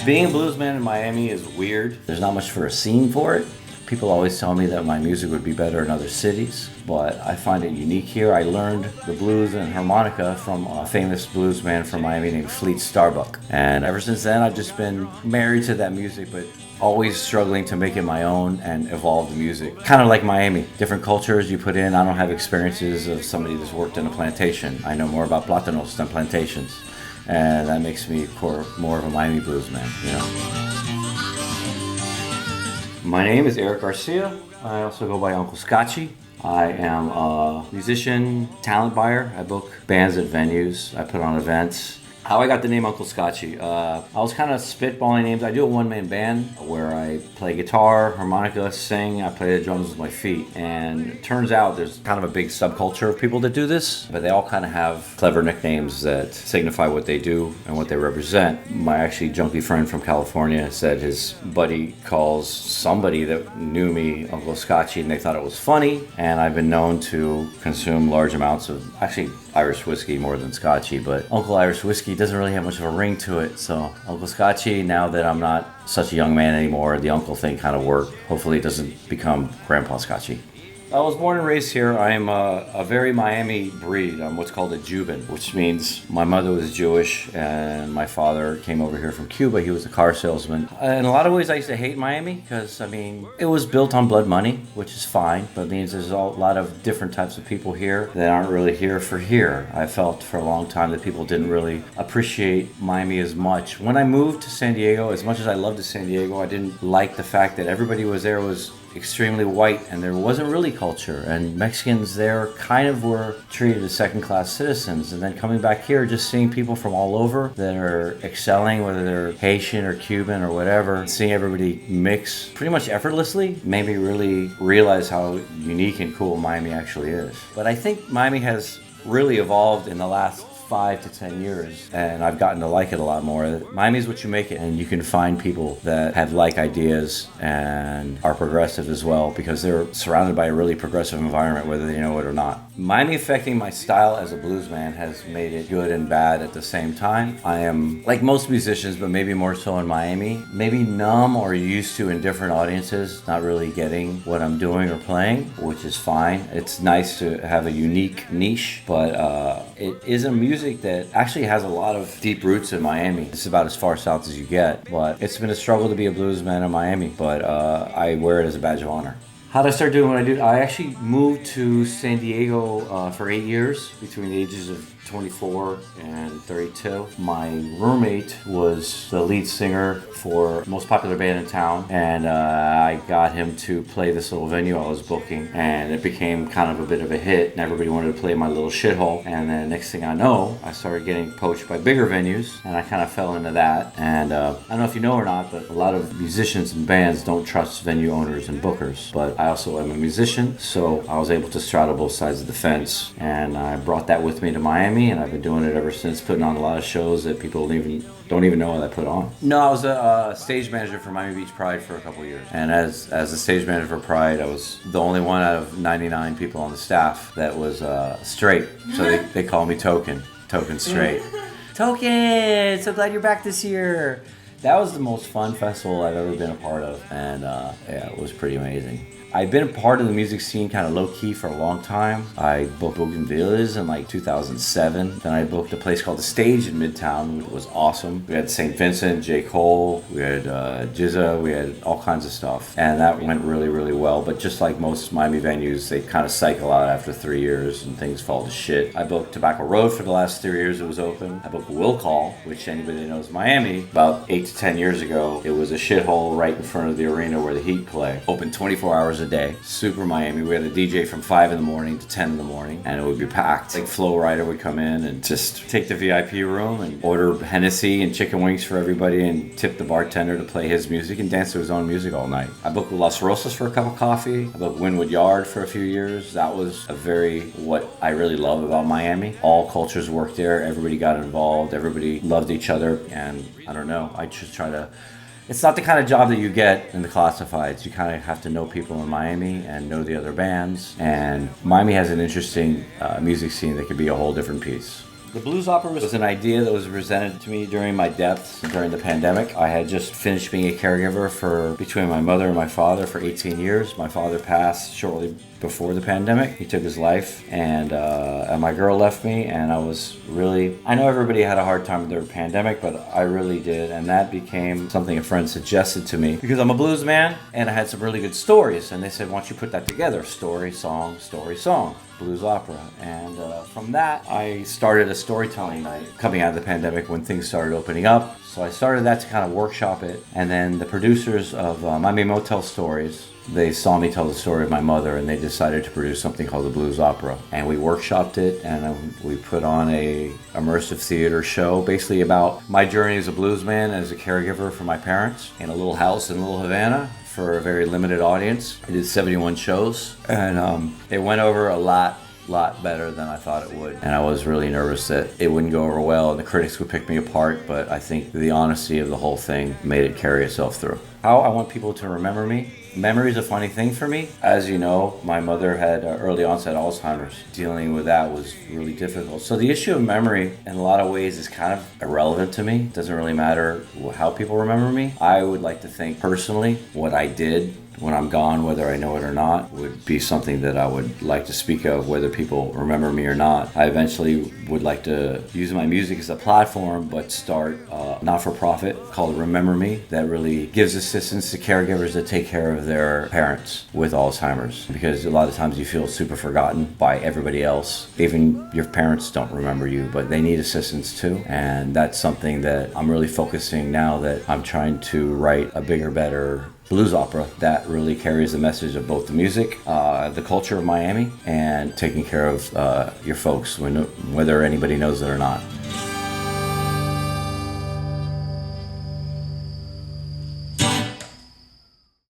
Being a blues man in Miami is weird. There's not much for a scene for it. People always tell me that my music would be better in other cities, but I find it unique here. I learned the blues and harmonica from a famous blues man from Miami named Fleet Starbuck. And ever since then, I've just been married to that music, but always struggling to make it my own and evolve the music. Kind of like Miami, different cultures you put in. I don't have experiences of somebody that's worked in a plantation. I know more about plátanos than plantations. And that makes me more of a Miami blues man, you know. My name is Eric Garcia. I also go by Uncle Scotchy. I am a musician, talent buyer. I book bands at venues. I put on events. How I got the name Uncle Scotchy. I was kind of spitballing names. I do a one-man band where I play guitar, harmonica, sing. I play the drums with my feet. And it turns out there's kind of a big subculture of people that do this, but they all kind of have clever nicknames that signify what they do and what they represent. My actually junkie friend from California said his buddy calls somebody that knew me Uncle Scotchy, and they thought it was funny. And I've been known to consume large amounts of, actually, Irish whiskey more than Scotchy, but Uncle Irish whiskey doesn't really have much of a ring to it. So Uncle Scotchy, now that I'm not such a young man anymore, the uncle thing kind of worked. Hopefully it doesn't become Grandpa Scotchy. I was born and raised here. I'm a very Miami breed. I'm what's called a Cuban, which means my mother was Jewish and my father came over here from Cuba. He was a car salesman. In a lot of ways, I used to hate Miami because, I mean, it was built on blood money, which is fine, but it means there's a lot of different types of people here that aren't really here for here. I felt for a long time that people didn't really appreciate Miami as much. When I moved to San Diego, as much as I loved San Diego, I didn't like the fact that everybody was there was extremely white and there wasn't really culture, and Mexicans there kind of were treated as second-class citizens. And then coming back here, just seeing people from all over that are excelling, whether they're Haitian or Cuban or whatever, seeing everybody mix pretty much effortlessly made me really realize how unique and cool Miami actually is. But I think Miami has really evolved in the last 5 to 10 years, and I've gotten to like it a lot more. Miami's what you make it, and you can find people that have like ideas and are progressive as well because they're surrounded by a really progressive environment, whether they know it or not. Miami affecting my style as a blues man has made it good and bad at the same time. I am, like most musicians, but maybe more so in Miami, maybe numb or used to in different audiences, not really getting what I'm doing or playing, which is fine. It's nice to have a unique niche, but it is a music that actually has a lot of deep roots in Miami. It's about as far south as you get, but it's been a struggle to be a blues man in Miami, but I wear it as a badge of honor. How did I start doing what I do? I actually moved to San Diego for 8 years, between the ages of 24 and 32. My roommate was the lead singer for the most popular band in town, and I got him to play this little venue I was booking, and it became kind of a bit of a hit, and everybody wanted to play my little shithole. And then next thing I know, I started getting poached by bigger venues, and I kind of fell into that. And I don't know if you know or not, but a lot of musicians and bands don't trust venue owners and bookers, but I also am a musician, so I was able to straddle both sides of the fence, and I brought that with me to Miami, and I've been doing it ever since, putting on a lot of shows that people don't even know what I put on. No, I was a stage manager for Miami Beach Pride for a couple of years, and as a stage manager for Pride, I was the only one out of 99 people on the staff that was straight, so they call me Token Straight. Token, so glad you're back this year. That was the most fun festival I've ever been a part of, and yeah, it was pretty amazing. I've been a part of the music scene kind of low-key for a long time. I booked Bougainvilleas in like 2007. Then I booked a place called The Stage in Midtown, which was awesome. We had St. Vincent, J. Cole, we had Jizza, we had all kinds of stuff. And that went really, really well. But just like most Miami venues, they kind of cycle out after 3 years and things fall to shit. I booked Tobacco Road for the last 3 years it was open. I booked Will Call, which anybody that knows Miami, about 8 to 10 years ago. It was a shithole right in front of the arena where the Heat play. Open 24 hours a day. Super Miami. We had a DJ from 5 in the morning to 10 in the morning, and it would be packed. Like Flo Rida would come in and just take the VIP room and order Hennessy and chicken wings for everybody and tip the bartender to play his music and dance to his own music all night. I booked Las Rosas for a cup of coffee. I booked Wynwood Yard for a few years. That was what I really love about Miami. All cultures worked there. Everybody got involved. Everybody loved each other. And I don't know, I just try to... It's not the kind of job that you get in the classifieds. You kind of have to know people in Miami and know the other bands. And Miami has an interesting music scene that could be a whole different piece. The blues opera was an idea that was presented to me during my deaths during the pandemic. I had just finished being a caregiver for between my mother and my father for 18 years. My father passed shortly before the pandemic. He took his life, and my girl left me, and I know everybody had a hard time with their pandemic, but I really did, and that became something a friend suggested to me because I'm a blues man, and I had some really good stories, and they said, why don't you put that together? Story, song, blues opera. And from that, I started a storytelling night coming out of the pandemic when things started opening up. So I started that to kind of workshop it, and then the producers of Miami Motel Stories, they saw me tell the story of my mother, and they decided to produce something called the Blues Opera. And we workshopped it, and we put on a immersive theater show, basically about my journey as a blues man, as a caregiver for my parents, in a little house in Little Havana for a very limited audience. I did 71 shows, and it went over a lot better than I thought it would. And I was really nervous that it wouldn't go over well and the critics would pick me apart, but I think the honesty of the whole thing made it carry itself through. How I want people to remember me. Memory is a funny thing for me. As you know, my mother had early onset Alzheimer's. Dealing with that was really difficult. So the issue of memory, in a lot of ways, is kind of irrelevant to me. It doesn't really matter how people remember me. I would like to think personally what I did when I'm gone, whether I know it or not, would be something that I would like to speak of, whether people remember me or not. I eventually would like to use my music as a platform, but start a not-for-profit called Remember Me that really gives assistance to caregivers that take care of their parents with Alzheimer's. Because a lot of times you feel super forgotten by everybody else. Even your parents don't remember you, but they need assistance too. And that's something that I'm really focusing now, that I'm trying to write a bigger, better blues opera that really carries the message of both the music, the culture of Miami, and taking care of your folks, whether anybody knows it or not.